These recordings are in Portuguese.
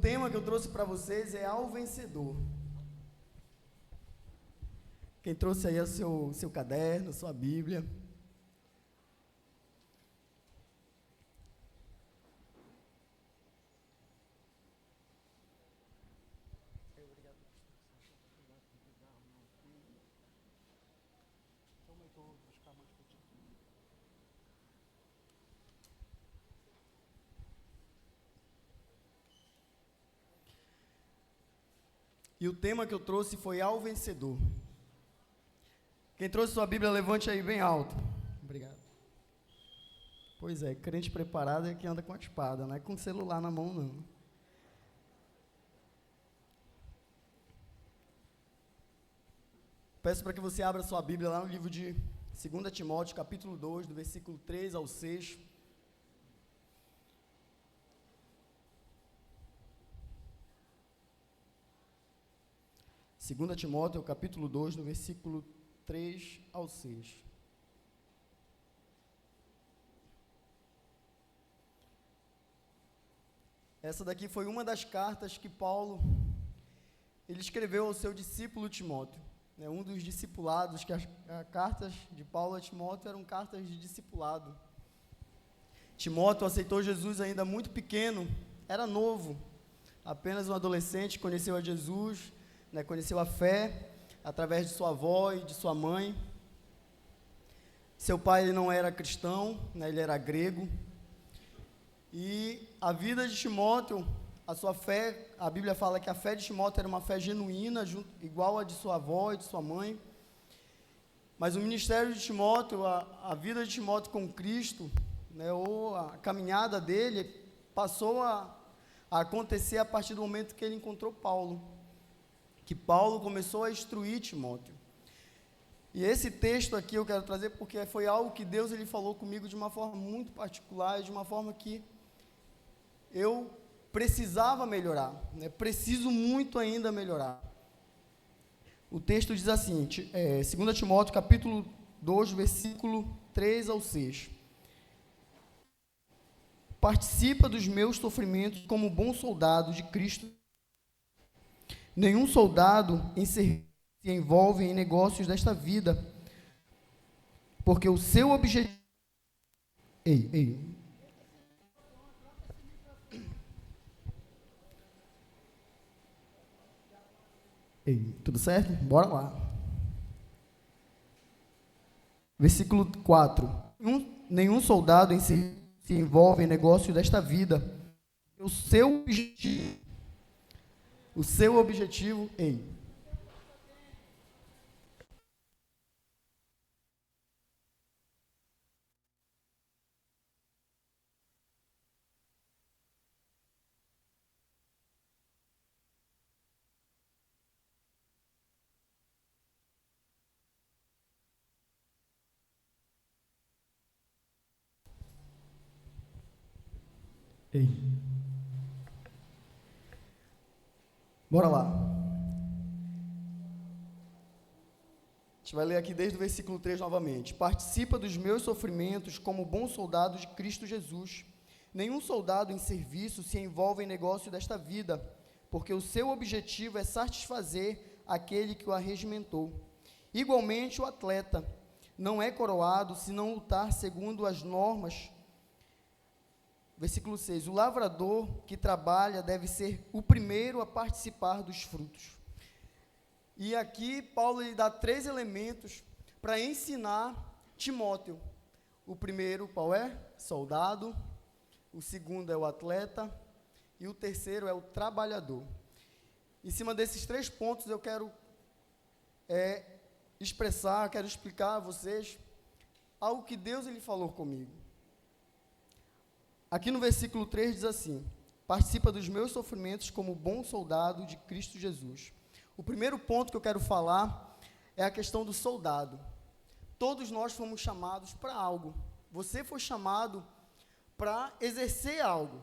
tema que eu trouxe para vocês é Ao Vencedor. Quem trouxe aí é o seu caderno, sua Bíblia. E o tema que eu trouxe foi Ao Vencedor. Quem trouxe sua Bíblia, levante aí bem alto. Obrigado. Pois é, crente preparado é que anda com a espada, não é com o celular na mão, não. Peço para que você abra sua Bíblia lá no livro de 2 Timóteo, capítulo 2, do versículo 3 ao 6. Segunda Timóteo, capítulo 2, no versículo 3 ao 6. Essa daqui foi uma das cartas que Paulo ele escreveu ao seu discípulo Timóteo. Um dos discipulados, que as cartas de Paulo a Timóteo eram cartas de discipulado. Timóteo aceitou Jesus ainda muito pequeno, era novo, apenas um adolescente, conheceu a Jesus, conheceu a fé através de sua avó e de sua mãe. Seu pai ele não era cristão, ele era grego. E a vida de Timóteo, a sua fé, a Bíblia fala que a fé de Timóteo era uma fé genuína, igual a de sua avó e de sua mãe. Mas o ministério de Timóteo, a vida de Timóteo com Cristo, ou a caminhada dele, passou a acontecer a partir do momento que ele encontrou Paulo. Que Paulo começou a instruir Timóteo. E esse texto aqui eu quero trazer porque foi algo que Deus ele falou comigo de uma forma muito particular, de uma forma que eu precisava melhorar, preciso muito ainda melhorar. O texto diz assim, 2 Timóteo capítulo 2, versículo 3 ao 6. Participa dos meus sofrimentos como bom soldado de Cristo. Nenhum soldado em serviço se envolve em negócios desta vida, porque o seu objetivo... Tudo certo? Bora lá. Versículo 4. Nenhum soldado em serviço se envolve em negócios desta vida, o seu objetivo, Bora lá. A gente vai ler aqui desde o versículo 3 novamente. Participa dos meus sofrimentos como bom soldado de Cristo Jesus. Nenhum soldado em serviço se envolve em negócio desta vida, porque o seu objetivo é satisfazer aquele que o arregimentou. Igualmente, o atleta não é coroado se não lutar segundo as normas. Versículo 6, o lavrador que trabalha deve ser o primeiro a participar dos frutos. E aqui Paulo lhe dá 3 elementos para ensinar Timóteo. O primeiro, qual é? Soldado. O segundo é o atleta. E o terceiro é o trabalhador. Em cima desses 3 pontos eu quero quero explicar a vocês algo que Deus ele falou comigo. Aqui no versículo 3 diz assim, participa dos meus sofrimentos como bom soldado de Cristo Jesus. O primeiro ponto que eu quero falar é a questão do soldado. Todos nós fomos chamados para algo. Você foi chamado para exercer algo.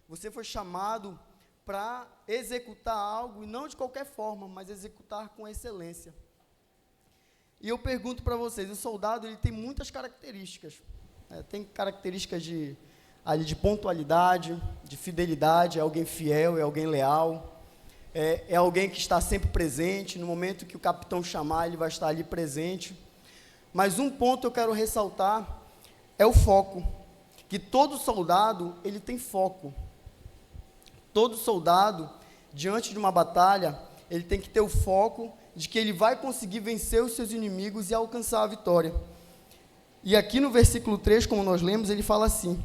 Você foi chamado para executar algo, e não de qualquer forma, mas executar com excelência. E eu pergunto para vocês, o soldado ele tem muitas características. Tem características de ali de pontualidade, de fidelidade, é alguém fiel, é alguém leal, é alguém que está sempre presente, no momento que o capitão chamar, ele vai estar ali presente. Mas um ponto eu quero ressaltar, é o foco, que todo soldado, ele tem foco. Todo soldado, diante de uma batalha, ele tem que ter o foco de que ele vai conseguir vencer os seus inimigos e alcançar a vitória. E aqui no versículo 3, como nós lemos, ele fala assim: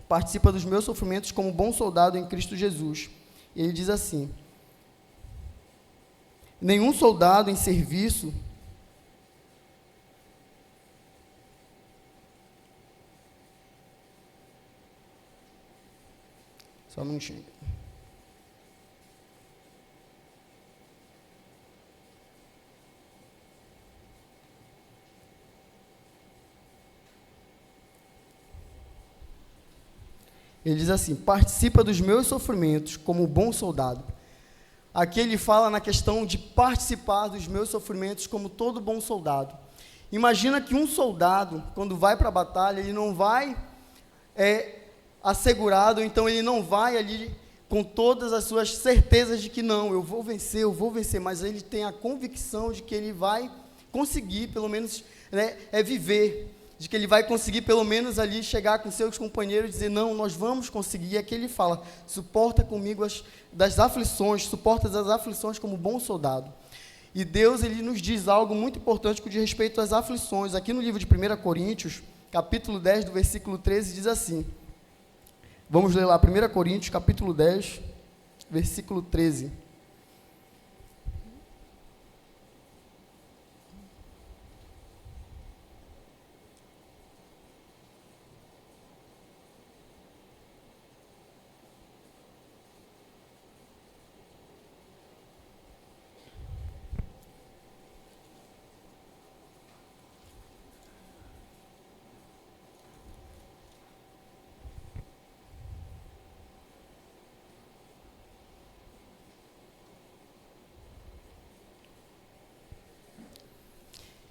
participa dos meus sofrimentos como bom soldado em Cristo Jesus. E ele diz assim: nenhum soldado em serviço só um minutinho. Ele diz assim: participa dos meus sofrimentos como bom soldado. Aqui ele fala na questão de participar dos meus sofrimentos como todo bom soldado. Imagina que um soldado, quando vai para a batalha, ele não vai assegurado, então ele não vai ali com todas as suas certezas de que não, eu vou vencer, mas ele tem a convicção de que ele vai conseguir, pelo menos, viver, de que ele vai conseguir pelo menos ali chegar com seus companheiros e dizer, não, nós vamos conseguir. E aqui ele fala, suporta comigo das aflições, suporta as aflições como bom soldado. E Deus, ele nos diz algo muito importante com respeito às aflições. Aqui no livro de 1 Coríntios, capítulo 10, do versículo 13, diz assim, vamos ler lá, 1 Coríntios, capítulo 10, versículo 13.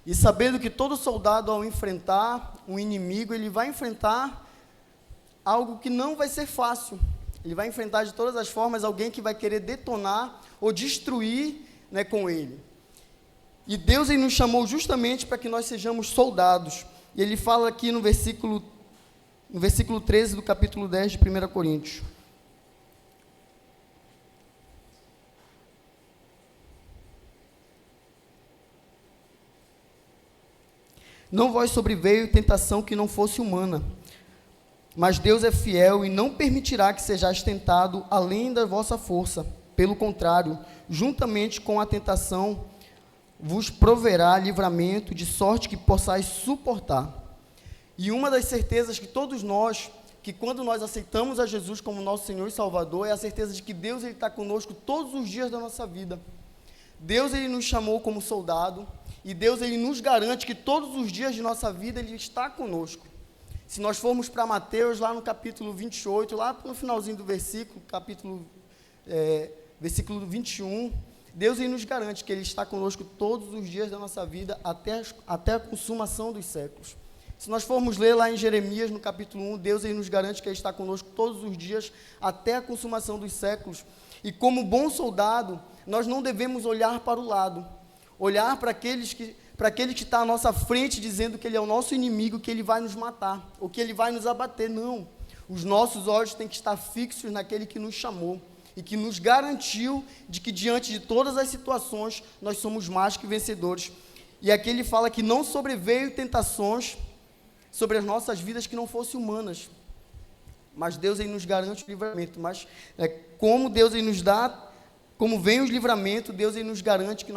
E sabendo que todo soldado, ao enfrentar um inimigo, ele vai enfrentar algo que não vai ser fácil. Ele vai enfrentar de todas as formas alguém que vai querer detonar ou destruir, com ele. E Deus, ele nos chamou justamente para que nós sejamos soldados. E ele fala aqui no versículo 13 do capítulo 10 de 1 Coríntios. Não vos sobreveio tentação que não fosse humana, mas Deus é fiel e não permitirá que sejais tentado além da vossa força. Pelo contrário, juntamente com a tentação, vos proverá livramento, de sorte que possais suportar. E uma das certezas que todos nós, que quando nós aceitamos a Jesus como nosso Senhor e Salvador, é a certeza de que Deus, ele está conosco todos os dias da nossa vida. Deus, ele nos chamou como soldado, e Deus, ele nos garante que todos os dias de nossa vida, ele está conosco. Se nós formos para Mateus, lá no capítulo 28, lá no finalzinho do versículo, versículo 21, Deus, ele nos garante que ele está conosco todos os dias da nossa vida, até a consumação dos séculos. Se nós formos ler lá em Jeremias, no capítulo 1, Deus, ele nos garante que ele está conosco todos os dias, até a consumação dos séculos. E como bom soldado, nós não devemos olhar para o lado, olhar para aquele que está à nossa frente, dizendo que ele é o nosso inimigo, que ele vai nos matar, ou que ele vai nos abater. Não, os nossos olhos têm que estar fixos naquele que nos chamou, e que nos garantiu de que diante de todas as situações, nós somos mais que vencedores. E aqui ele fala que não sobreveio tentações sobre as nossas vidas que não fossem humanas, mas Deus, ele nos garante o livramento. Mas como Deus, ele nos dá, como vem os livramentos, Deus, ele nos garante que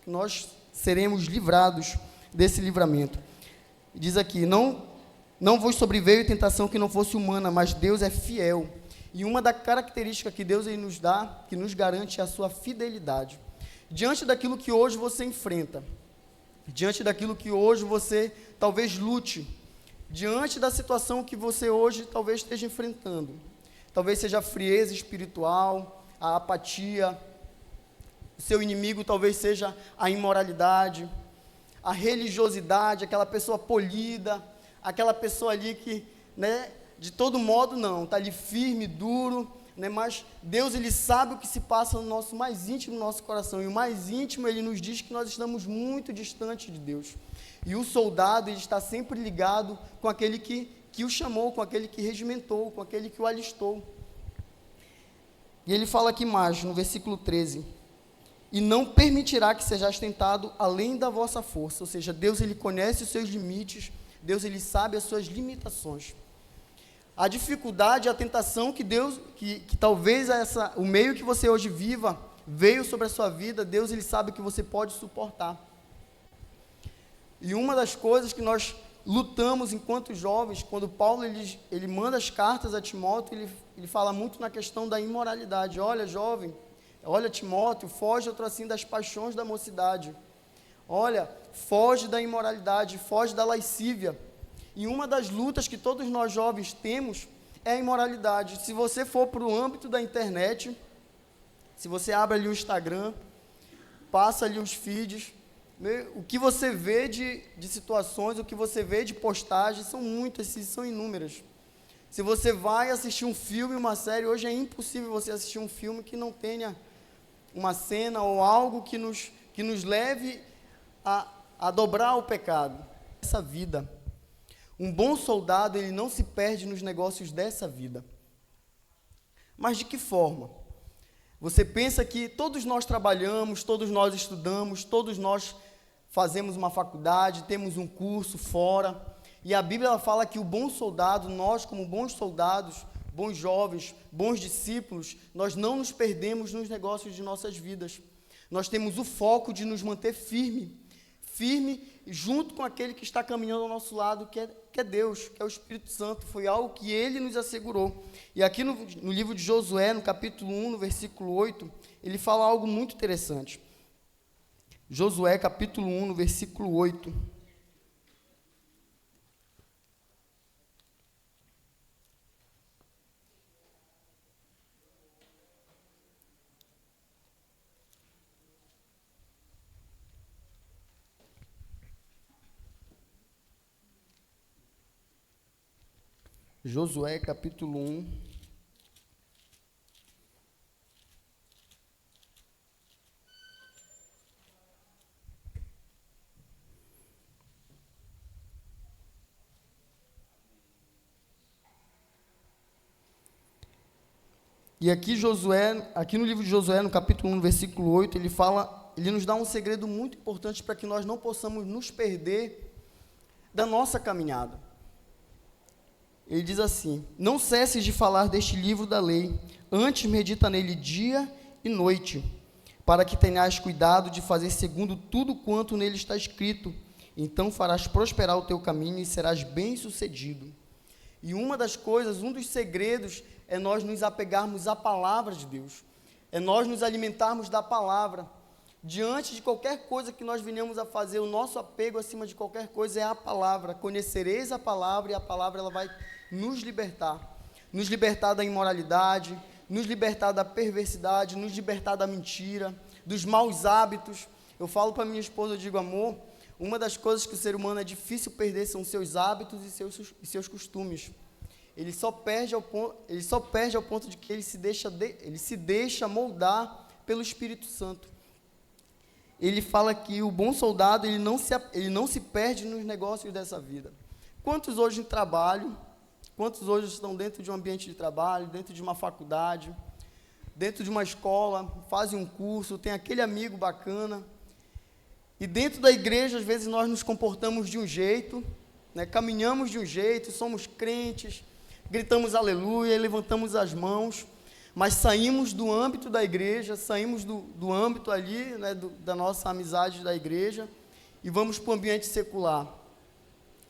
nós seremos livrados desse livramento. Diz aqui, não vos sobreveio tentação que não fosse humana, mas Deus é fiel. E uma das características que Deus, ele nos dá, que nos garante, é a sua fidelidade. Diante daquilo que hoje você enfrenta, diante daquilo que hoje você talvez lute, diante da situação que você hoje talvez esteja enfrentando, talvez seja a frieza espiritual, a apatia, o seu inimigo talvez seja a imoralidade, a religiosidade, aquela pessoa polida, aquela pessoa ali que né, de todo modo não, está ali firme, duro, né, mas Deus, Ele sabe o que se passa no nosso mais íntimo, no nosso coração, e o mais íntimo, Ele nos diz que nós estamos muito distantes de Deus, e o soldado, ele está sempre ligado com aquele que o chamou, com aquele que regimentou, com aquele que o alistou. E ele fala aqui mais, no versículo 13, e não permitirá que sejais tentado além da vossa força, ou seja, Deus, Ele conhece os seus limites, Deus, Ele sabe as suas limitações. A dificuldade, a tentação que Deus, que talvez o meio que você hoje viva, veio sobre a sua vida, Deus, Ele sabe que você pode suportar. E uma das coisas que nós lutamos enquanto jovens, quando Paulo ele manda as cartas a Timóteo, ele fala muito na questão da imoralidade. Olha, jovem, olha, Timóteo, foge outro assim das paixões da mocidade. Olha, foge da imoralidade, foge da lascívia. E uma das lutas que todos nós jovens temos é a imoralidade. Se você for para o âmbito da internet, se você abre ali o Instagram, passa ali os feeds, o que você vê de situações, o que você vê de postagens, são muitas, são inúmeras. Se você vai assistir um filme, uma série, hoje é impossível você assistir um filme que não tenha uma cena ou algo que nos leve a dobrar o pecado. Essa vida. Um bom soldado, ele não se perde nos negócios dessa vida. Mas de que forma? Você pensa que todos nós trabalhamos, todos nós estudamos, todos nós fazemos uma faculdade, temos um curso fora, e a Bíblia ela fala que o bom soldado, nós como bons soldados, bons jovens, bons discípulos, nós não nos perdemos nos negócios de nossas vidas. Nós temos o foco de nos manter firme junto com aquele que está caminhando ao nosso lado, que é Deus, que é o Espírito Santo. Foi algo que Ele nos assegurou. E aqui no livro de Josué, no capítulo 1, no versículo 8, ele fala algo muito interessante. Josué, capítulo 1, no versículo 8. Josué, capítulo 1. E aqui no livro de Josué, no capítulo 1, no versículo 8, ele nos dá um segredo muito importante para que nós não possamos nos perder da nossa caminhada. Ele diz assim: não cesses de falar deste livro da lei, antes medita nele dia e noite, para que tenhas cuidado de fazer segundo tudo quanto nele está escrito, então farás prosperar o teu caminho e serás bem-sucedido. E uma das coisas, um dos segredos, é nós nos apegarmos à palavra de Deus, é nós nos alimentarmos da palavra. Diante de qualquer coisa que nós venhamos a fazer, o nosso apego acima de qualquer coisa é a palavra. Conhecereis a palavra, e a palavra ela vai nos libertar da imoralidade, nos libertar da perversidade, nos libertar da mentira, dos maus hábitos. Eu falo para minha esposa, eu digo: amor, uma das coisas que o ser humano é difícil perder são seus hábitos e seus costumes. Ele só perde ao ponto de que ele se deixa moldar pelo Espírito Santo. Ele fala que o bom soldado, ele não se perde nos negócios dessa vida. Quantos hoje em trabalho, quantos hoje estão dentro de um ambiente de trabalho, dentro de uma faculdade, dentro de uma escola, fazem um curso, tem aquele amigo bacana, e dentro da igreja, às vezes, nós nos comportamos de um jeito, né, caminhamos de um jeito, somos crentes, gritamos aleluia, levantamos as mãos, mas saímos do âmbito da igreja, saímos do âmbito ali, né, da nossa amizade da igreja, e vamos para o ambiente secular.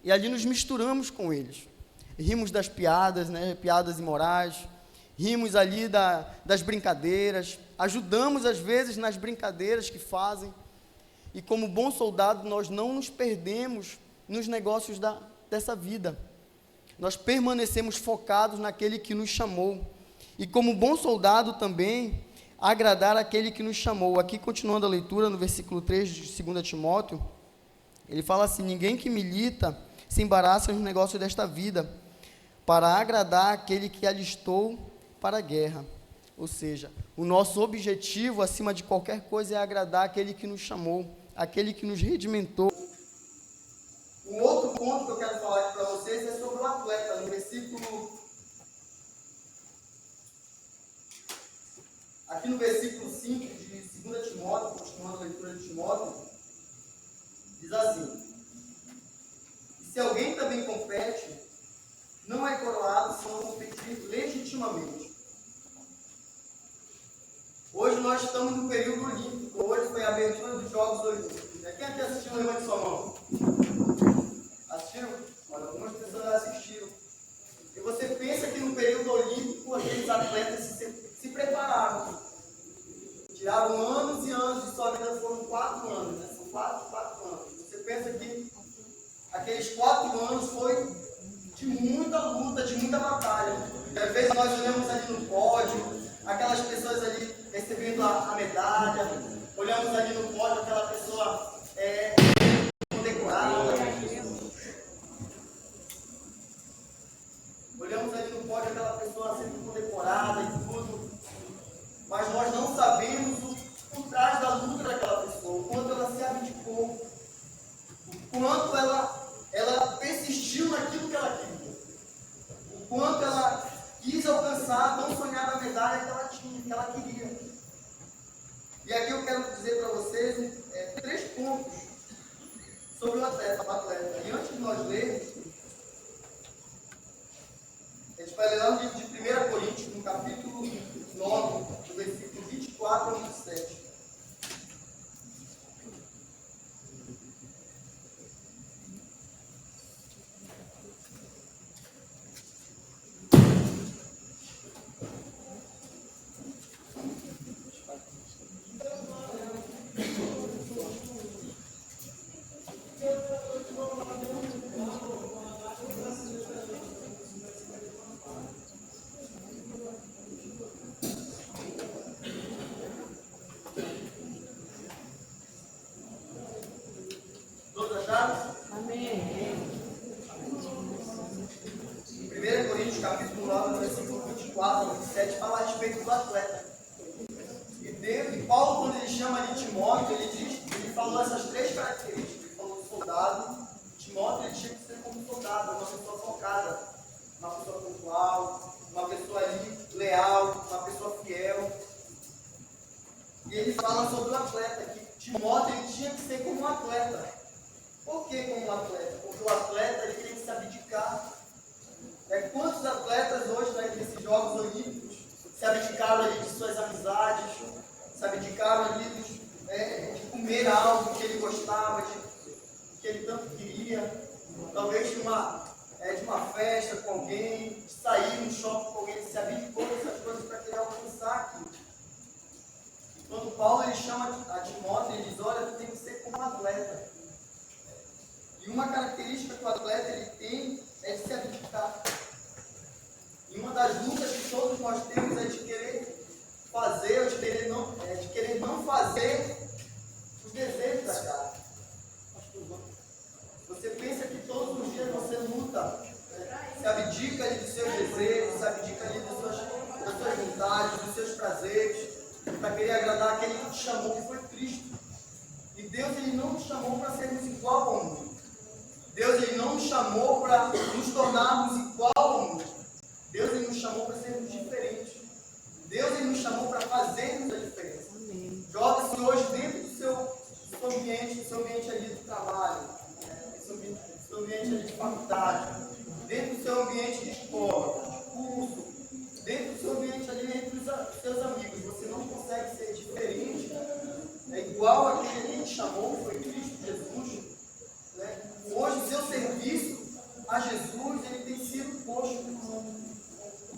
E ali nos misturamos com eles. Rimos das piadas, né, piadas imorais, rimos ali das brincadeiras, ajudamos às vezes nas brincadeiras que fazem, e como bom soldado nós não nos perdemos nos negócios dessa vida. Nós permanecemos focados naquele que nos chamou. E como bom soldado também, agradar aquele que nos chamou. Aqui, continuando a leitura, no versículo 3 de 2 Timóteo, ele fala assim: ninguém que milita se embaraça nos negócios desta vida, para agradar aquele que alistou para a guerra. Ou seja, o nosso objetivo, acima de qualquer coisa, é agradar aquele que nos chamou, aquele que nos redimentou. Um outro ponto que eu quero falar aqui para vocês é sobre o atleta, no versículo... Aqui no versículo 5 de 2 Timóteo, continuando a leitura de Timóteo, diz assim: e se alguém também compete, não é coroado se não competir legitimamente. Hoje nós estamos no período olímpico, hoje foi a abertura dos Jogos Olímpicos. Quem aqui assistiu? Levante sua mão. Assistiram? Olha, algumas pessoas assistiram. E você pensa que no período olímpico aqueles atletas se prepararam. Tiraram anos e anos de sua vida, foram 4 anos, né? São 4 anos. Você pensa que aqueles 4 anos foi de muita luta, de muita batalha. E às vezes nós olhamos ali no pódio, aquelas pessoas ali recebendo a medalha, olhamos ali no pódio aquela pessoa condecorada. Olhamos ali no pódio aquela pessoa sendo condecorada e tudo. Mas nós não sabemos por trás da luta daquela pessoa, o quanto ela se abdicou, o quanto ela persistiu naquilo que ela queria, o quanto ela quis alcançar a tão sonhada medalha que ela tinha, que ela queria. E aqui eu quero dizer para vocês 3 pontos sobre o atleta. E antes de nós lermos, a gente vai ler lá no livro de 1 Coríntios, no capítulo 9, do versículo 24 ao 27. Todos acharam? Amém. 1 Coríntios, capítulo 9, versículo 24 ao 27, fala a respeito do atleta. E Paulo, quando ele chama ali Timóteo, ele falou essas 3 características. Ele falou do soldado. Timóteo, ele tinha que ser como soldado, uma pessoa focada, uma pessoa pontual, uma pessoa ali leal, uma pessoa fiel. E ele fala sobre o atleta, que Timóteo ele tinha que ser como um atleta. Por que como um atleta? Porque o atleta ele tem que se abdicar. Quantos atletas hoje, nesses Jogos Olímpicos, se abdicaram ali de suas amizades, se abdicaram ali de comer algo que ele gostava, que ele tanto queria, talvez de uma festa com alguém, de sair no shopping com alguém, ele se abdicou dessas coisas para querer alcançar aquilo. Quando Paulo ele chama a Timóteo, ele diz: olha, tu tem que ser como um atleta. E uma característica que o atleta ele tem é de se abdicar. E uma das lutas que todos nós temos é de querer fazer, ou de querer não fazer os desejos da carne. Você pensa que todos os dias você luta, se abdica ali dos seus desejos, se abdica ali das suas vontades, dos seus prazeres, para querer agradar aquele que te chamou, que foi Cristo. E Deus ele não nos chamou para sermos igual ao mundo. Deus ele não nos chamou para nos tornarmos igual ao mundo. Deus ele nos chamou para sermos diferentes. Deus ele nos chamou para fazermos a diferença. Joga-se hoje dentro do seu ambiente ali do trabalho, seu ambiente ali de faculdade, dentro do seu ambiente de escola, de curso, dentro do seu ambiente ali entre os seus amigos. Você não consegue ser diferente, igual aquele que te chamou, que foi Cristo Jesus. Hoje o seu serviço a Jesus ele tem sido posto.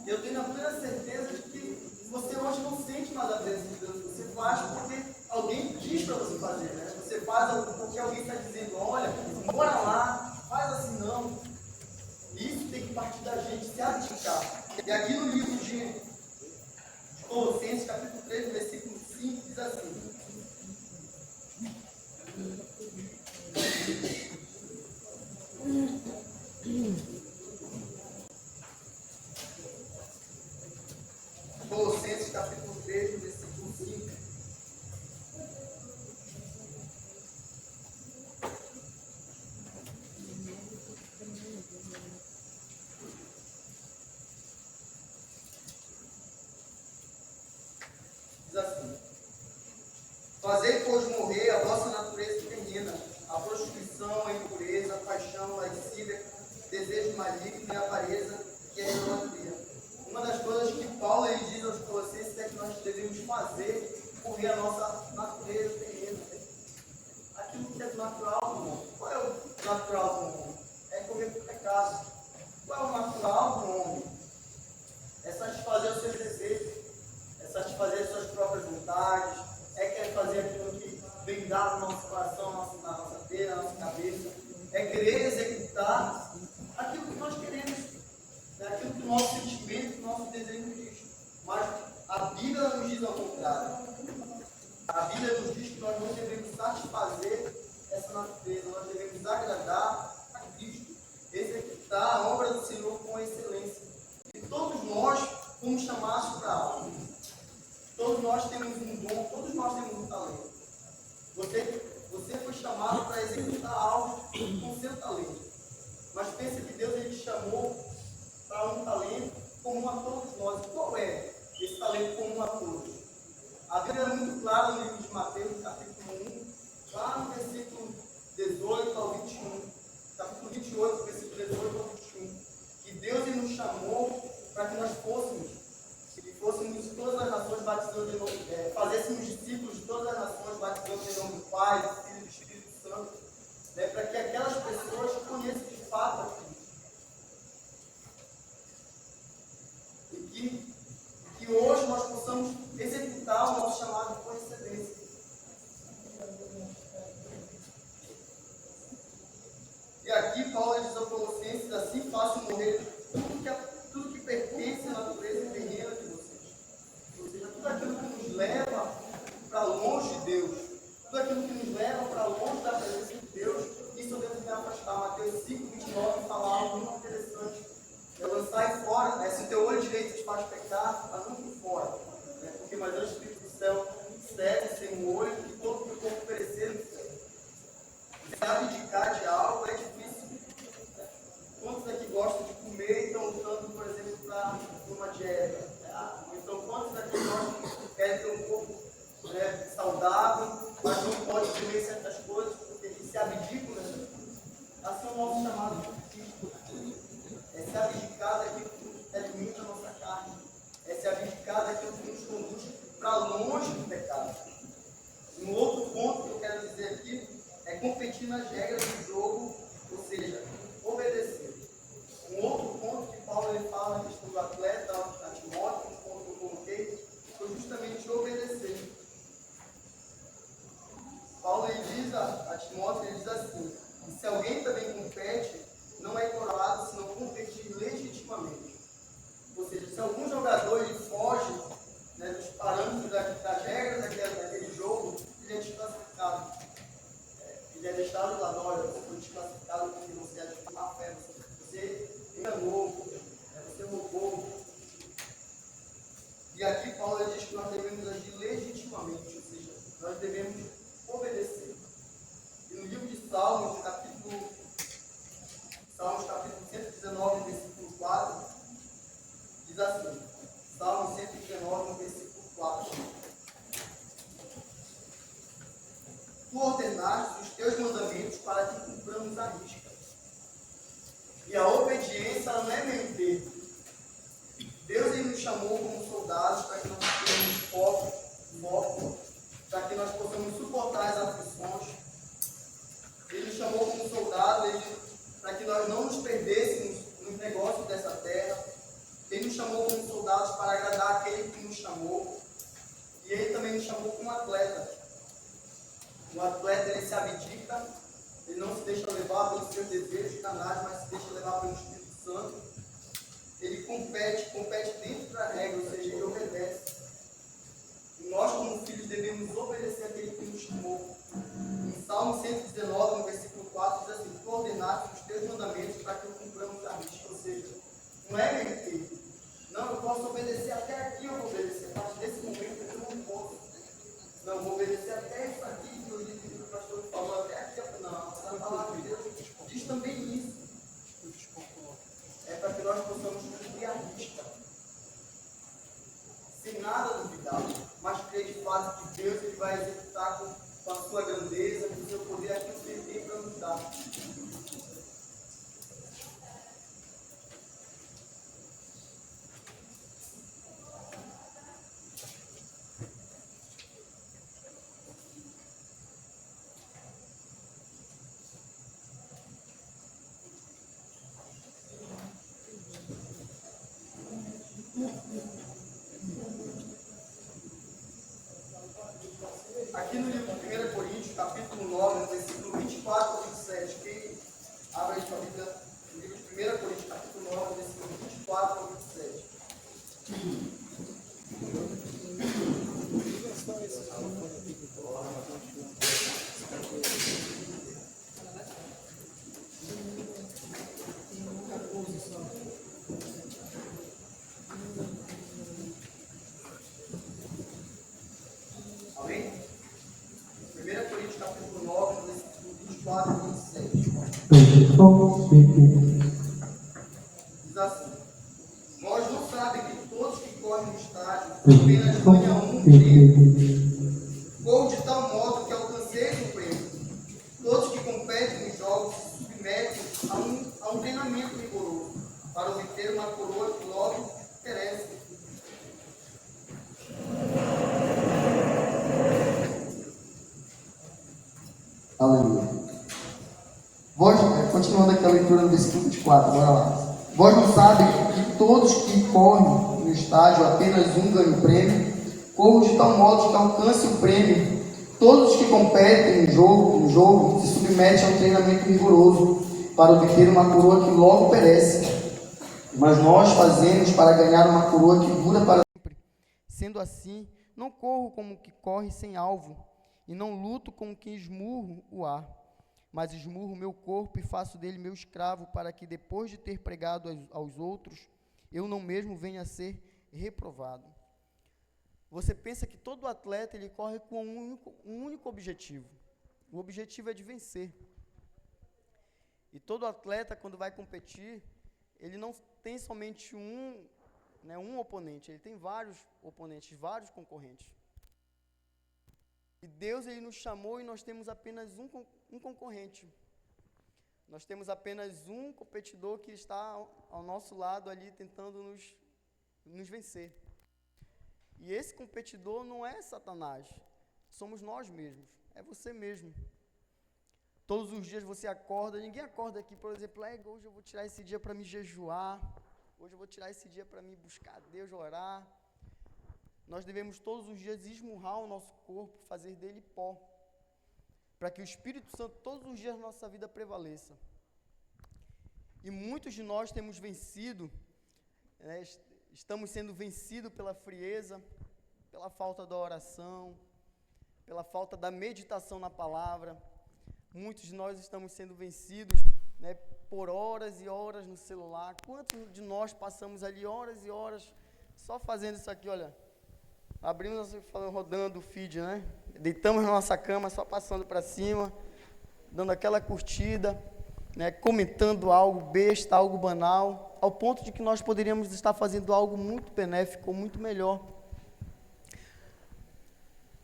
Eu tenho a plena certeza de que você hoje não sente mais a presença de Deus. Você faz porque alguém diz para você fazer, né? Você faz porque alguém está dizendo: olha, bora lá, faz assim não. Isso tem que partir da gente, se abdicar. E aqui no livro de Colossenses, capítulo 3, versículo 5, diz assim: capítulo 3, versículo 5. Diz assim: fazei, pois, morrer a vossa natureza terrena, a prostituição, a impureza, a paixão, a lascívia, desejo maligno e a avareza, que é a idolatria. Uma das coisas que Paulo ele diz aos Colossenses é que nós devemos fazer morrer a nossa natureza terrena. Aquilo que é natural do homem. Qual é o natural do homem? É comer com pecado. Qual é o natural do homem? É satisfazer os seus desejos, é satisfazer as suas próprias vontades, é querer fazer aquilo que vem dar no nosso coração, na nossa vida, na nossa cabeça, é querer executar aquilo que nós queremos, aquilo que o nosso sentimento, o nosso desejo diz. Mas a Bíblia nos diz ao contrário. A Bíblia nos diz que nós não devemos satisfazer essa natureza, nós devemos agradar a Cristo, executar a obra do Senhor com excelência. E todos nós fomos chamados para algo. Todos nós temos um dom, todos nós temos um talento. Você foi chamado para executar algo com seu talento. Mas pensa que Deus ele te chamou para um talento comum a todos nós. Qual é esse talento comum a todos? A Bíblia é muito clara no livro de Mateus, capítulo 1, lá no versículo 18 ao 21. Capítulo 28, versículo 18 ao 21. Que Deus ele nos chamou para que nós fôssemos de todas as nações batizando em nome, fazêssemos discípulos de todas as nações batizando em nome do Pai, do Filho e do Espírito Santo, para que aquelas pessoas conheçam de fato a Cristo. E que hoje nós possamos executar o nosso chamado com excelência. E aqui Paulo diz aos Colossenses: assim façam morrer tudo que pertence à natureza terrena de vocês. Ou seja, tudo aquilo que nos leva para longe de Deus, tudo aquilo que nos leva para longe da presença de Deus, isso eu devo me afastar. Mateus 5, 29 fala algo muito interessante. É lançar fora, se o teu olho direito te faz pecar, arranca fora. Porque mais antes do céu serve sem um olho e todo o teu corpo perecer no céu. Se abdicar de algo é difícil. Quantos aqui gostam de comer e estão lutando, por exemplo, para uma dieta? Então, quantos aqui gostam, querem ter um corpo saudável, mas não pode comer certas coisas porque se abdicam dessas coisas? Assim é o nosso chamado de Cristo. É se abdicar daquilo que alimenta a nossa carne. É se abdicar daquilo que nos conduz para longe do pecado. Um outro ponto que eu quero dizer aqui é competir nas regras do jogo, ou seja, obedecer. Um outro ponto que Paulo ele fala na questão do atleta, a Timóteo, um ponto que eu coloquei, foi justamente obedecer. Paulo ele diz a Timóteo, ele diz assim: se alguém também compete, não é coroado se não competir legitimamente. Ou seja, se algum jogador ele foge dos parâmetros das regras daquele jogo, ele é desclassificado. Ele é deixado lá, olha, você foi desclassificado porque você agiu com má fé, você enganou, você roubou. E aqui Paulo diz que nós devemos agir legitimamente, ou seja, nós devemos obedecer. E no livro de Salmos, capítulo 119, versículo 4, diz assim, Salmo 119, versículo 4. Tu ordenaste os teus mandamentos para que cumpramos a risca. E a obediência ela não é meio termo. Deus ele nos chamou como soldados para que nós tenhamos foco, para que nós possamos suportar as aflições. Ele nos chamou como soldados para que nós não nos perdêssemos nos negócios dessa terra. Ele nos chamou como soldados para agradar aquele que nos chamou. E ele também nos chamou como atleta. O atleta ele se abdica, ele não se deixa levar pelos seus desejos canais, mas se deixa levar pelo Espírito Santo. Ele compete dentro da regra, ou seja, ele obedece. E nós, como filhos, devemos obedecer àquele que nos chamou. Em Salmo 119, no versículo 4, diz assim: tu ordenaste os teus mandamentos para que cumpramos a risca. Ou seja, não é meio termo. Não, eu posso obedecer até aqui, eu vou obedecer, mas desse Não, vou obedecer até isso aqui que o livro do pastor falou, até aqui. Não, a palavra de Deus diz também isso. É para que nós possamos cumprir a lista. Sem nada duvidar, mas crer de fato que Deus ele vai executar com a sua grandeza, com o seu poder, aquilo que ele tem para nos dar. Aqui no livro de 1 Coríntios, capítulo 9, versículo 24 ao 27, quem abre aí sua Bíblia, no livro de 1 Coríntios, capítulo 9, versículo 24 ao 27. Amém? 1 Coríntios, capítulo 9, versículo 24 ao 27. Diz assim: Vós não sabem que todos que correm no estádio apenas ganham um prêmio, ou de tal modo que alcanceis o prêmio. Todos que competem nos jogos se submetem a um treinamento rigoroso, para obter uma coroa que logo perece. Aleluia. Continuando aqui a leitura no versículo 24, bora lá. Vós não sabem que todos que correm no estádio apenas um ganha o prêmio, corram de tal modo que alcance o prêmio. Todos os que competem no jogo se submetem a um treinamento rigoroso para obter uma coroa que logo perece. Mas nós fazemos para ganhar uma coroa que dura para sempre. Sendo assim, não corro como que corre sem alvo, e não luto como que esmurro o ar, mas esmurro o meu corpo e faço dele meu escravo, para que depois de ter pregado aos outros, eu não mesmo venha a ser reprovado. Você pensa que todo atleta ele corre com um único objetivo. O objetivo é de vencer. E todo atleta, quando vai competir, ele não tem somente um oponente, ele tem vários oponentes, vários concorrentes. E Deus ele nos chamou e nós temos apenas um concorrente. Nós temos apenas um competidor que está ao nosso lado ali tentando nos vencer. E esse competidor não é Satanás, somos nós mesmos, é você mesmo. Todos os dias você acorda, ninguém acorda aqui, por exemplo, hoje eu vou tirar esse dia para me jejuar, hoje eu vou tirar esse dia para me buscar a Deus, orar. Nós devemos todos os dias esmurrar o nosso corpo, fazer dele pó, para que o Espírito Santo todos os dias na nossa vida prevaleça. E muitos de nós temos vencido, estamos sendo vencidos pela frieza, pela falta da oração, pela falta da meditação na palavra. Muitos de nós estamos sendo vencidos, por horas e horas no celular. Quantos de nós passamos ali horas e horas só fazendo isso aqui, olha, abrimos, rodando o feed, deitamos na nossa cama, só passando para cima, dando aquela curtida, comentando algo besta, algo banal, ao ponto de que nós poderíamos estar fazendo algo muito benéfico, muito melhor.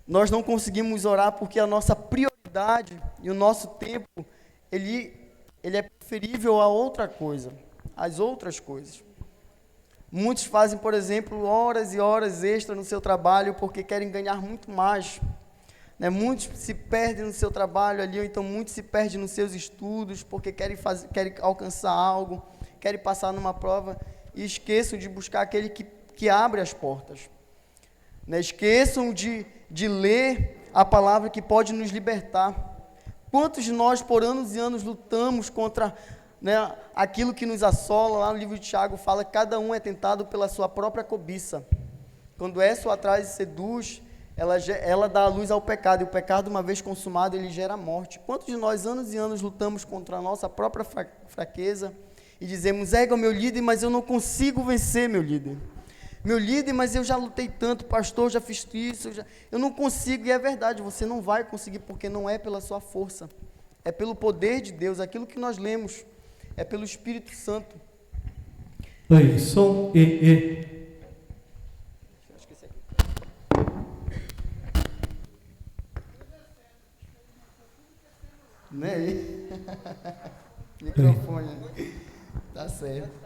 Nós não conseguimos orar porque a nossa prioridade e o nosso tempo, ele é preferível a outra coisa, às outras coisas. Muitos fazem, por exemplo, horas e horas extras no seu trabalho porque querem ganhar muito mais. Muitos se perdem no seu trabalho ali, ou então muitos se perdem nos seus estudos porque querem alcançar algo, querem passar numa prova e esqueçam de buscar aquele que abre as portas. Esqueçam de ler a palavra que pode nos libertar. Quantos de nós, por anos e anos, lutamos contra aquilo que nos assola? Lá no livro de Tiago fala que cada um é tentado pela sua própria cobiça. Quando sua atrás e seduz, ela dá a luz ao pecado, e o pecado, uma vez consumado, ele gera morte. Quantos de nós, anos e anos, lutamos contra a nossa própria fraqueza e dizemos, é o meu líder, mas eu não consigo vencer meu líder. Meu líder, mas eu já lutei tanto, pastor, já fiz isso, eu não consigo, e é verdade, você não vai conseguir, porque não é pela sua força, é pelo poder de Deus, aquilo que nós lemos, é pelo Espírito Santo. Oi, som e. Acho que esse aqui. Né? Microfone. Tá certo.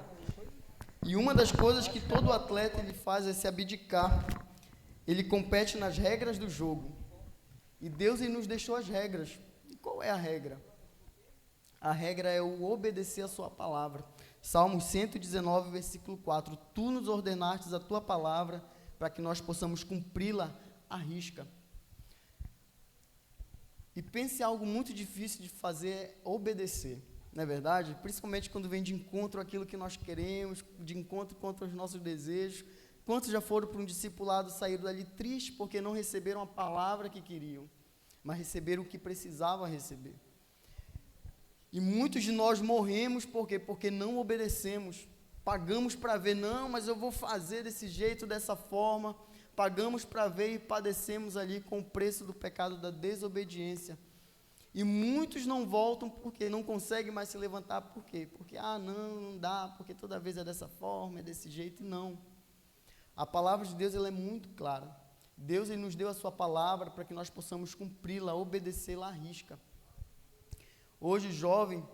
E uma das coisas que todo atleta ele faz é se abdicar. Ele compete nas regras do jogo. E Deus ele nos deixou as regras. E qual é a regra? A regra é o obedecer a sua palavra. Salmos 119, versículo 4. Tu nos ordenastes a tua palavra para que nós possamos cumpri-la à risca. E pense algo muito difícil de fazer, é obedecer, não é verdade? Principalmente quando vem de encontro àquilo que nós queremos, de encontro contra os nossos desejos. Quantos já foram para um discipulado, saíram dali tristes porque não receberam a palavra que queriam, mas receberam o que precisavam receber. E muitos de nós morremos por quê? Porque não obedecemos. Pagamos para ver, não, mas eu vou fazer desse jeito, dessa forma. Pagamos para ver e padecemos ali com o preço do pecado da desobediência. E muitos não voltam porque não conseguem mais se levantar. Por quê? Porque, não dá, porque toda vez é dessa forma, é desse jeito. Não. A palavra de Deus ela é muito clara. Deus ele nos deu a sua palavra para que nós possamos cumpri-la, obedecê-la à risca. Hoje, jovem,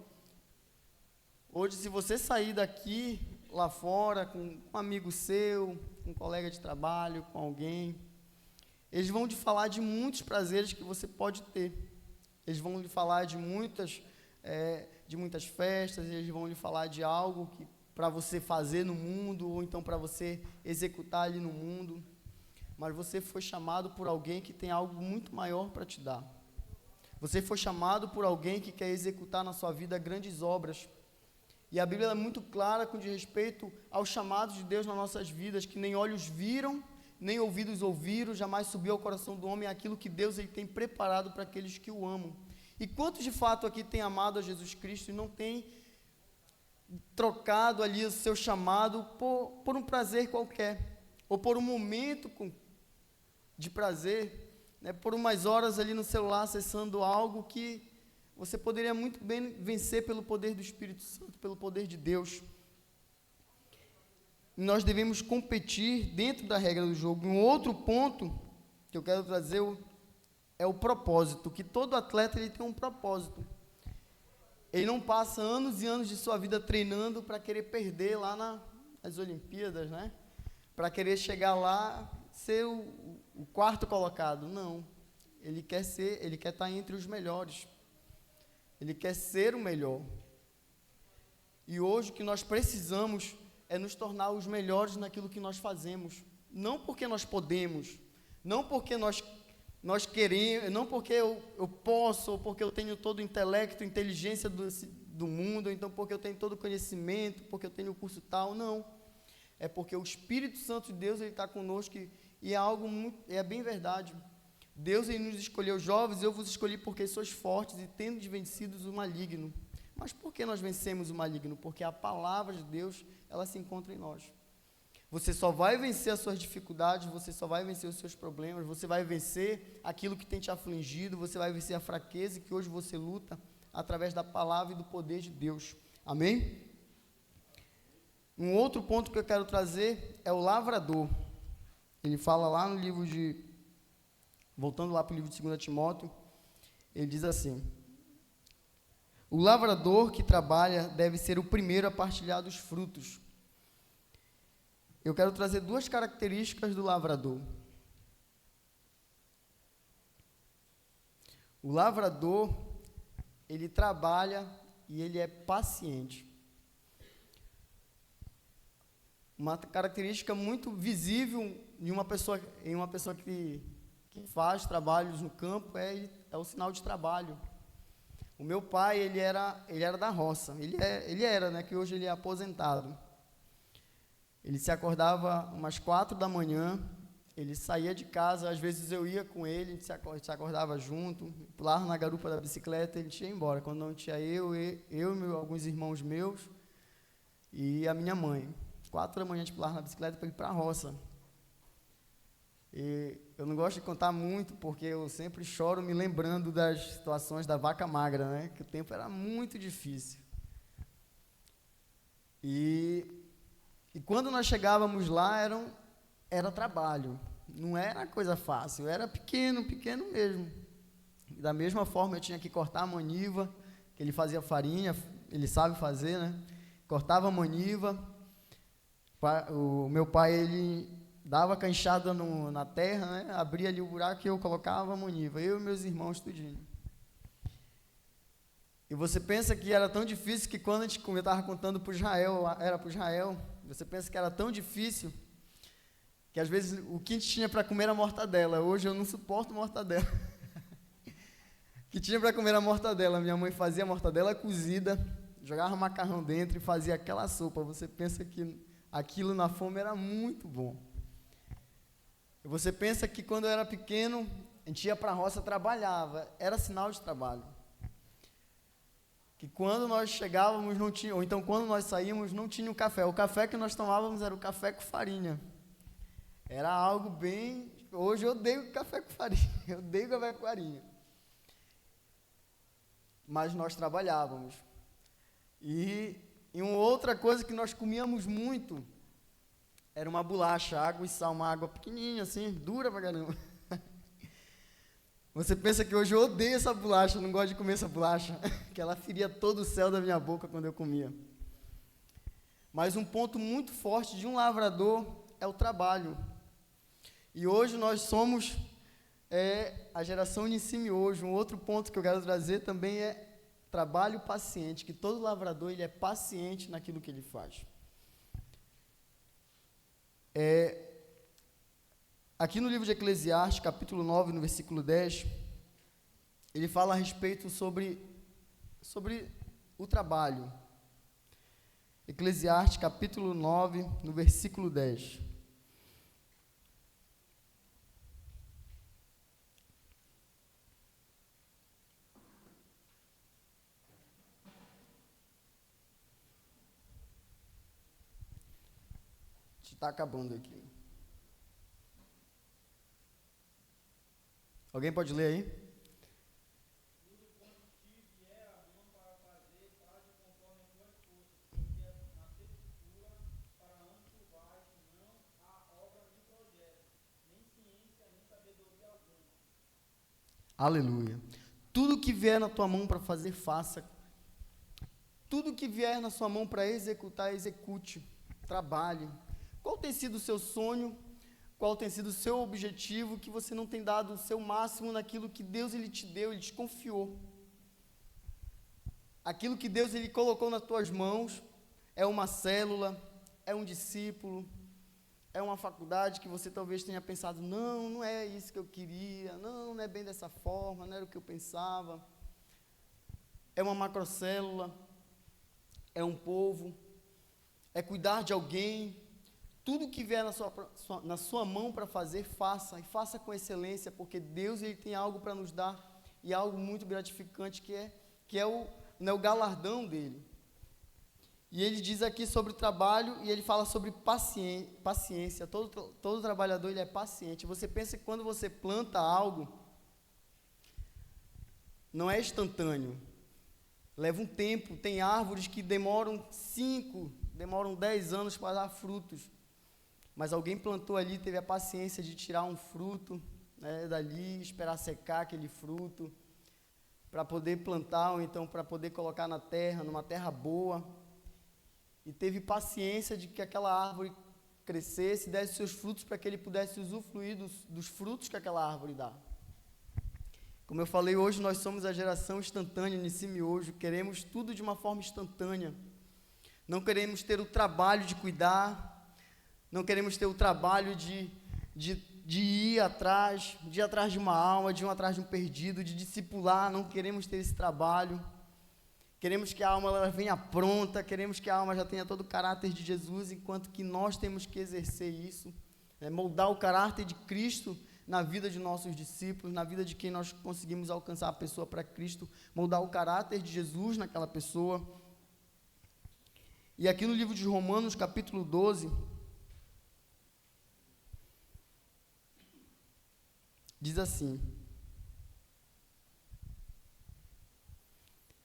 se você sair daqui, lá fora, com um amigo seu, com um colega de trabalho, com alguém, eles vão te falar de muitos prazeres que você pode ter. Eles vão lhe falar de muitas festas, eles vão lhe falar de algo que para você fazer no mundo, ou então para você executar ali no mundo. Mas você foi chamado por alguém que tem algo muito maior para te dar. Você foi chamado por alguém que quer executar na sua vida grandes obras. E a Bíblia é muito clara com respeito aos chamados de Deus nas nossas vidas, que nem olhos viram, nem ouvidos ouviram, jamais subiu ao coração do homem aquilo que Deus ele tem preparado para aqueles que o amam. E quantos de fato aqui têm amado a Jesus Cristo e não têm trocado ali o seu chamado por um prazer qualquer, ou por um momento de prazer, né, por umas horas ali no celular acessando algo que você poderia muito bem vencer pelo poder do Espírito Santo, pelo poder de Deus. E nós devemos competir dentro da regra do jogo. Um outro ponto que eu quero trazer é o propósito, que todo atleta ele tem um propósito. Ele não passa anos e anos de sua vida treinando para querer perder lá nas Olimpíadas, né? Para querer chegar lá, ser o quarto colocado. Não. Ele quer estar entre os melhores. Ele quer ser o melhor. E hoje o que nós precisamos é nos tornar os melhores naquilo que nós fazemos. Não porque nós podemos, não porque nós queremos, não porque eu posso, ou porque eu tenho todo o intelecto, inteligência do mundo, ou então porque eu tenho todo o conhecimento, porque eu tenho o curso tal, não. É porque o Espírito Santo de Deus está conosco e é algo é bem verdade. Deus ele nos escolheu jovens, eu vos escolhi porque sois fortes e tendes vencido o maligno. Mas por que nós vencemos o maligno? Porque a palavra de Deus, ela se encontra em nós. Você só vai vencer as suas dificuldades, você só vai vencer os seus problemas, você vai vencer aquilo que tem te afligido, você vai vencer a fraqueza que hoje você luta através da palavra e do poder de Deus. Amém? Um outro ponto que eu quero trazer é o lavrador. Ele fala lá no livro voltando lá para o livro de 2 Timóteo, ele diz assim: o lavrador que trabalha deve ser o primeiro a partilhar dos frutos. Eu quero trazer duas características do lavrador. O lavrador, ele trabalha e ele é paciente. Uma característica muito visível em uma pessoa que faz trabalhos no campo é o sinal de trabalho. O meu pai, ele era da roça. Ele era, né, que hoje ele é aposentado. Ele se acordava umas 4 da manhã, ele saía de casa, às vezes eu ia com ele, a gente se acordava junto, pulava na garupa da bicicleta, ele ia embora. Quando não tinha alguns irmãos meus e a minha mãe. 4 da manhã a gente pulava na bicicleta para ir para a roça. E eu não gosto de contar muito, porque eu sempre choro me lembrando das situações da vaca magra, né? Que o tempo era muito difícil. E quando nós chegávamos lá, era trabalho. Não era coisa fácil, era pequeno mesmo. E da mesma forma, eu tinha que cortar a maniva, que ele fazia farinha, ele sabe fazer, né? Cortava a maniva. O meu pai, ele dava canchada na terra, né? Abria ali o buraco e eu colocava a maniva, eu e meus irmãos tudinho. E você pensa que era tão difícil que quando eu estava contando para o Israel, você pensa que era tão difícil que às vezes o que a gente tinha para comer era mortadela. Hoje eu não suporto mortadela. Que tinha para comer a mortadela. Minha mãe fazia mortadela cozida, jogava macarrão dentro e fazia aquela sopa. Você pensa que aquilo na fome era muito bom. E você pensa que quando eu era pequeno, a gente ia para a roça, trabalhava, era sinal de trabalho. Que quando nós chegávamos não tinha, ou então quando nós saímos não tinha o café. O café que nós tomávamos era o café com farinha. Era algo bem... Hoje eu odeio café com farinha, eu odeio café com farinha. Mas nós trabalhávamos. E uma outra coisa que nós comíamos muito era uma bolacha, água e sal, uma água pequenininha assim, dura pra caramba. Você pensa que hoje eu odeio essa bolacha, não gosto de comer essa bolacha, que ela feria todo o céu da minha boca quando eu comia. Mas um ponto muito forte de um lavrador é o trabalho. E hoje nós somos a geração Unicime hoje. Um outro ponto que eu quero trazer também é trabalho paciente, que todo lavrador ele é paciente naquilo que ele faz. Aqui no livro de Eclesiastes, capítulo 9, no versículo 10, ele fala a respeito sobre o trabalho. Eclesiastes, capítulo 9, no versículo 10. Está acabando aqui. Alguém pode ler aí? Tudo quanto te vier a mão para fazer, faze conforme as tuas forças, porque na sepultura, para onde tu vais, não há obra nem projeto, nem ciência, nem sabedoria alguma. Aleluia. Tudo que vier na tua mão para fazer, faça. Tudo que vier na sua mão para executar, execute. Trabalhe. Qual tem sido o seu sonho? Qual tem sido o seu objetivo que você não tem dado o seu máximo naquilo que Deus ele te deu, ele te confiou? Aquilo que Deus ele colocou nas tuas mãos é uma célula, é um discípulo, é uma faculdade que você talvez tenha pensado, não é isso que eu queria, não é bem dessa forma, não era o que eu pensava. É uma macrocélula, é um povo, é cuidar de alguém. Tudo que vier na sua mão para fazer, faça, e faça com excelência, porque Deus ele tem algo para nos dar, e algo muito gratificante, que é o galardão dele. E ele diz aqui sobre o trabalho, e ele fala sobre paciência. Todo trabalhador ele é paciente. Você pensa que quando você planta algo, não é instantâneo. Leva um tempo, tem árvores que demoram 10 anos para dar frutos. Mas alguém plantou ali, teve a paciência de tirar um fruto, né, dali, esperar secar aquele fruto, para poder plantar, ou então para poder colocar na terra, numa terra boa. E teve paciência de que aquela árvore crescesse, desse seus frutos, para que ele pudesse usufruir dos frutos que aquela árvore dá. Como eu falei, hoje nós somos a geração instantânea, Unicime hoje, queremos tudo de uma forma instantânea. Não queremos ter o trabalho de cuidar, não queremos ter o trabalho de ir atrás de uma alma, de ir atrás de um perdido, de discipular, não queremos ter esse trabalho. Queremos que a alma ela venha pronta, queremos que a alma já tenha todo o caráter de Jesus, enquanto que nós temos que exercer isso, moldar o caráter de Cristo na vida de nossos discípulos, na vida de quem nós conseguimos alcançar a pessoa para Cristo, moldar o caráter de Jesus naquela pessoa. E aqui no livro de Romanos, capítulo 12, diz assim,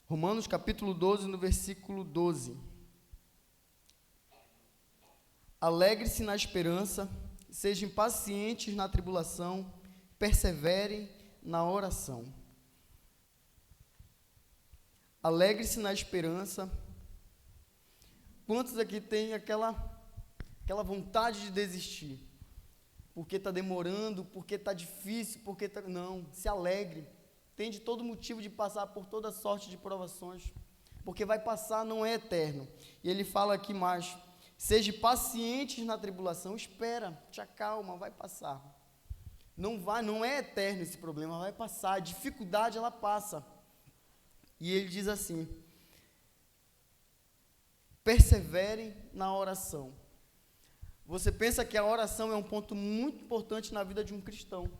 Romanos capítulo 12, no versículo 12. Alegre-se na esperança, sejam pacientes na tribulação, perseverem na oração. Alegre-se na esperança. Quantos aqui têm aquela vontade de desistir? Porque está demorando, porque está difícil, porque tá... Não, se alegre. Tem de todo motivo de passar por toda sorte de provações, porque vai passar, não é eterno. E ele fala aqui mais, seja pacientes na tribulação, espera, te acalma, vai passar. Não é eterno esse problema, vai passar, a dificuldade ela passa. E ele diz assim, perseverem na oração. Você pensa que a oração é um ponto muito importante na vida de um cristão.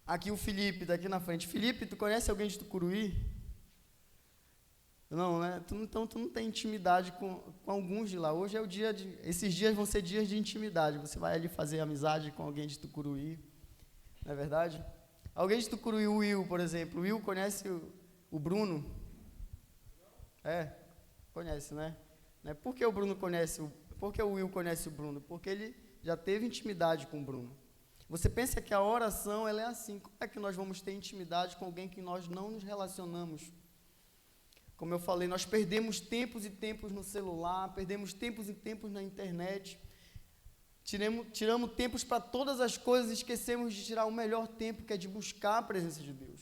Aqui o Felipe, daqui na frente. Felipe, tu conhece alguém de Tucuruí? Não, né? Então tu não tem intimidade com alguns de lá. Hoje é o dia de... Esses dias vão ser dias de intimidade. Você vai ali fazer amizade com alguém de Tucuruí. Não é verdade? Alguém de Tucuruí, o Will, por exemplo. O Will conhece o Bruno? Conhece, né? Por que o Bruno conhece por que o Will conhece o Bruno? Porque ele já teve intimidade com o Bruno. Você pensa que a oração ela é assim. Como é que nós vamos ter intimidade com alguém que nós não nos relacionamos? Como eu falei, nós perdemos tempos e tempos no celular, perdemos tempos e tempos na internet, tiramos tempos para todas as coisas e esquecemos de tirar o melhor tempo, que é de buscar a presença de Deus.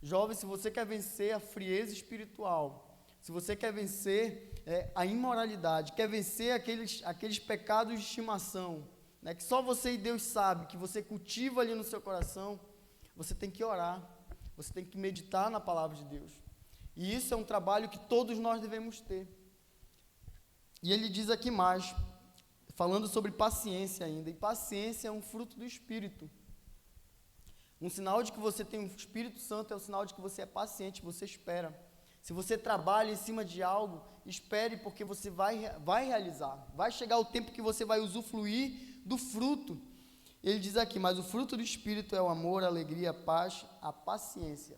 Jovem, se você quer vencer a frieza espiritual, se você quer vencer a imoralidade, quer vencer aqueles pecados de estimação, né, que só você e Deus sabe, que você cultiva ali no seu coração, você tem que orar, você tem que meditar na palavra de Deus. E isso é um trabalho que todos nós devemos ter. E ele diz aqui mais, falando sobre paciência ainda, e paciência é um fruto do Espírito. Um sinal de que você tem o Espírito Santo é o sinal de que você é paciente, você espera. Se você trabalha em cima de algo, espere, porque você vai realizar. Vai chegar o tempo que você vai usufruir do fruto. Ele diz aqui, mas o fruto do Espírito é o amor, a alegria, a paz, a paciência.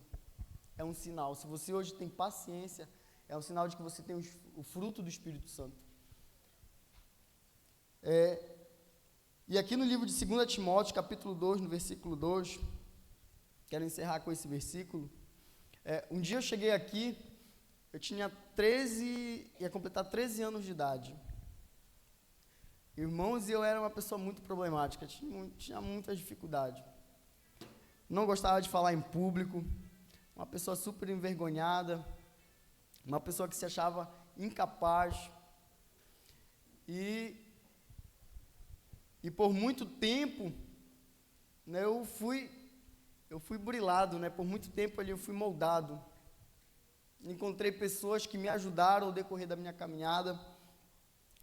É um sinal. Se você hoje tem paciência, é um sinal de que você tem o fruto do Espírito Santo. E aqui no livro de 2 Timóteo, capítulo 2, no versículo 2, quero encerrar com esse versículo. Um dia eu cheguei aqui, eu tinha ia completar 13 anos de idade. Irmãos, eu era uma pessoa muito problemática, tinha muita dificuldade. Não gostava de falar em público, uma pessoa super envergonhada, uma pessoa que se achava incapaz. E por muito tempo, né, eu fui burilado, né, por muito tempo ali eu fui moldado. Encontrei pessoas que me ajudaram ao decorrer da minha caminhada,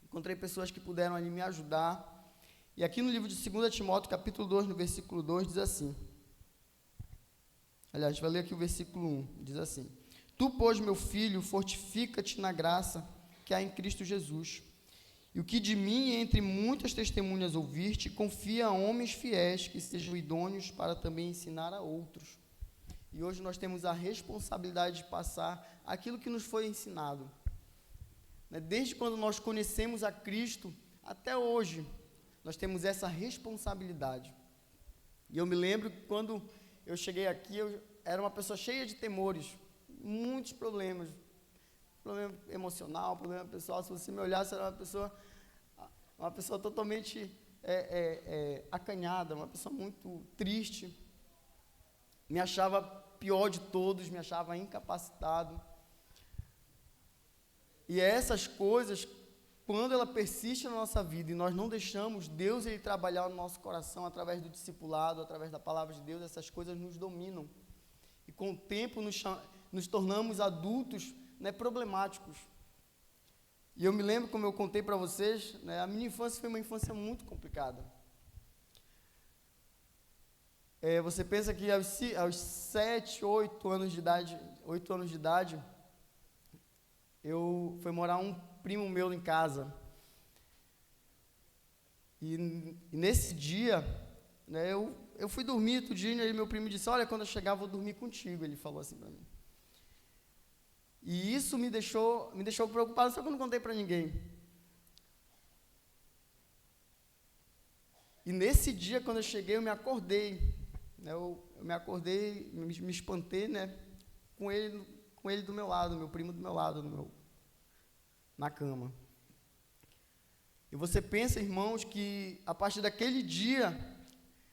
encontrei pessoas que puderam ali me ajudar. E aqui no livro de 2 Timóteo, capítulo 2, no versículo 2, diz assim, aliás, a gente vai ler aqui o versículo 1, diz assim, tu, pois, meu filho, fortifica-te na graça que há em Cristo Jesus, e o que de mim, entre muitas testemunhas ouviste, confia a homens fiéis, que sejam idôneos para também ensinar a outros. E hoje nós temos a responsabilidade de passar aquilo que nos foi ensinado. Desde quando nós conhecemos a Cristo, até hoje, nós temos essa responsabilidade. E eu me lembro que quando eu cheguei aqui, eu era uma pessoa cheia de temores, muitos problemas, problema emocional, problema pessoal. Se você me olhasse, era uma pessoa totalmente acanhada, uma pessoa muito triste. Me achava pior de todos, me achava incapacitado. E essas coisas, quando ela persiste na nossa vida e nós não deixamos Deus ele trabalhar no nosso coração através do discipulado, através da palavra de Deus, essas coisas nos dominam. E com o tempo nos tornamos adultos, né, problemáticos. E eu me lembro, como eu contei para vocês, né, a minha infância foi uma infância muito complicada. Você pensa que aos 7, 8 anos de idade, foi morar um primo meu em casa. E nesse dia, né, eu fui dormir tudinho, e meu primo disse, olha, quando eu chegar, eu vou dormir contigo. Ele falou assim para mim. E isso me deixou preocupado, só que eu não contei para ninguém. E nesse dia, quando eu cheguei, eu me acordei. Né, eu me acordei, me espantei, né, com ele do meu lado, meu primo do meu lado, na cama. E você pensa, irmãos, que a partir daquele dia,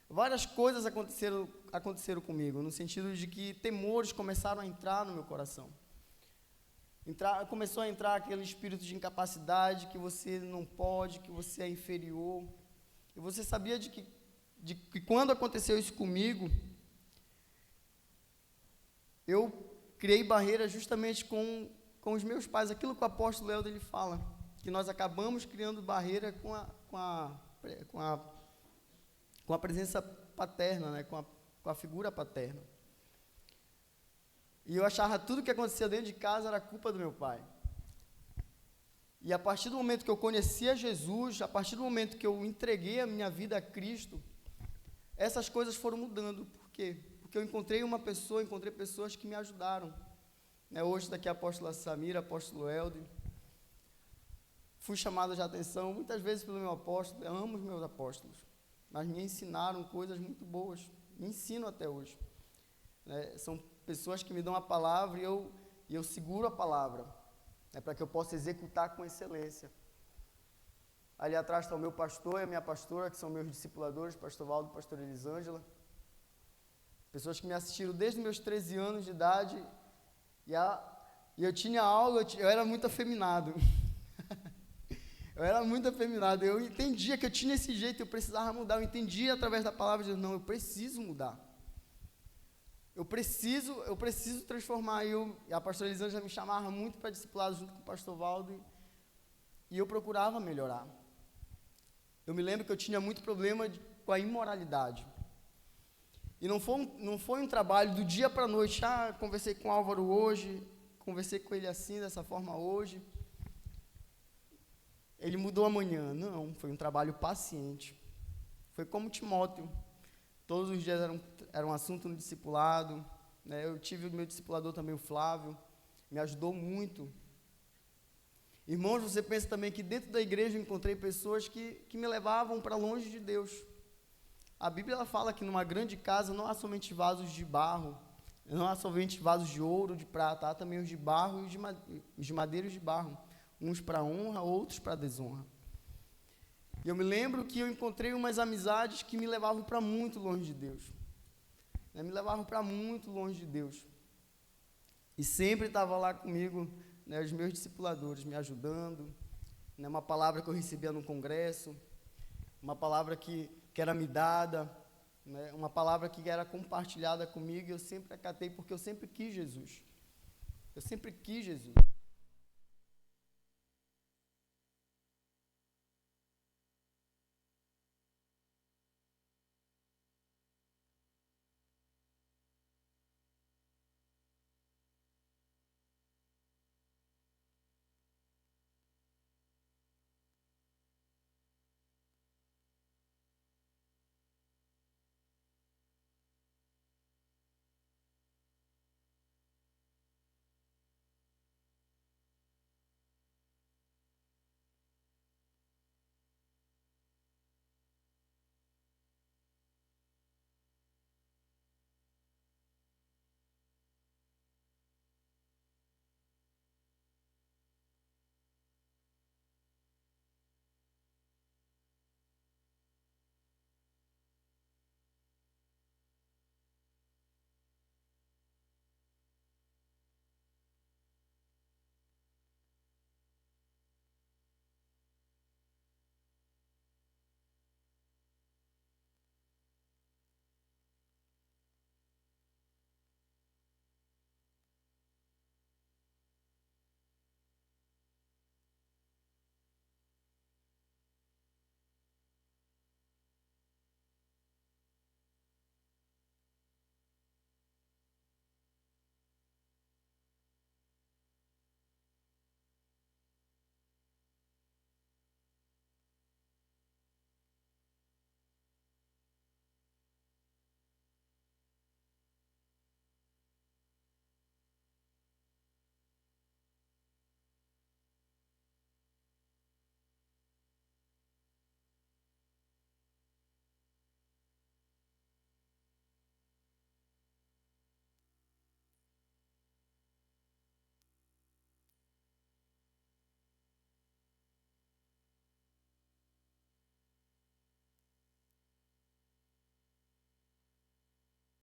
várias coisas aconteceram comigo, no sentido de que temores começaram a entrar no meu coração. Começou a entrar aquele espírito de incapacidade, que você não pode, que você é inferior. E você sabia de que quando aconteceu isso comigo, eu criei barreiras justamente com os meus pais. Aquilo que o apóstolo Helder ele fala, que nós acabamos criando barreira com a presença paterna, né, com a figura paterna. E eu achava tudo que acontecia dentro de casa era culpa do meu pai. E a partir do momento que eu conhecia Jesus, a partir do momento que eu entreguei a minha vida a Cristo, essas coisas foram mudando. Por quê? Porque eu encontrei pessoas que me ajudaram. Né, hoje daqui a apóstola Samira, apóstolo Helder. Fui chamado de atenção muitas vezes pelo meu apóstolo, eu amo os meus apóstolos, mas me ensinaram coisas muito boas, me ensinam até hoje. Né, são pessoas que me dão a palavra e eu seguro a palavra, né, para que eu possa executar com excelência. Ali atrás está o meu pastor e a minha pastora, que são meus discipuladores, pastor Valdo e pastor Elisângela. Pessoas que me assistiram desde meus 13 anos de idade, e eu tinha algo, eu era muito afeminado. Eu era muito afeminado, eu entendia que eu tinha esse jeito, eu precisava mudar, eu entendia através da palavra de Deus, não, eu preciso mudar. Eu preciso transformar. E a pastora Elisângela me chamava muito para discipulado junto com o pastor Valdo, e eu procurava melhorar. Eu me lembro que eu tinha muito problema com a imoralidade. E não foi um trabalho do dia para a noite, conversei com o Álvaro hoje, conversei com ele assim, dessa forma hoje. Ele mudou amanhã. Não, foi um trabalho paciente. Foi como Timóteo. Todos os dias era um assunto no discipulado. Né? Eu tive o meu discipulador também, o Flávio. Me ajudou muito. Irmãos, você pensa também que dentro da igreja eu encontrei pessoas que me levavam para longe de Deus. A Bíblia ela fala que numa grande casa não há somente vasos de barro, não há somente vasos de ouro, de prata, há também os de barro e os de madeira e os de barro. Uns para honra, outros para desonra. E eu me lembro que eu encontrei umas amizades que me levavam para muito longe de Deus. Né? Me levavam para muito longe de Deus. E sempre estava lá comigo, né, os meus discipuladores me ajudando. Né, uma palavra que eu recebia no congresso, uma palavra que era me dada, né, uma palavra que era compartilhada comigo, e eu sempre acatei, porque eu sempre quis Jesus. Eu sempre quis Jesus.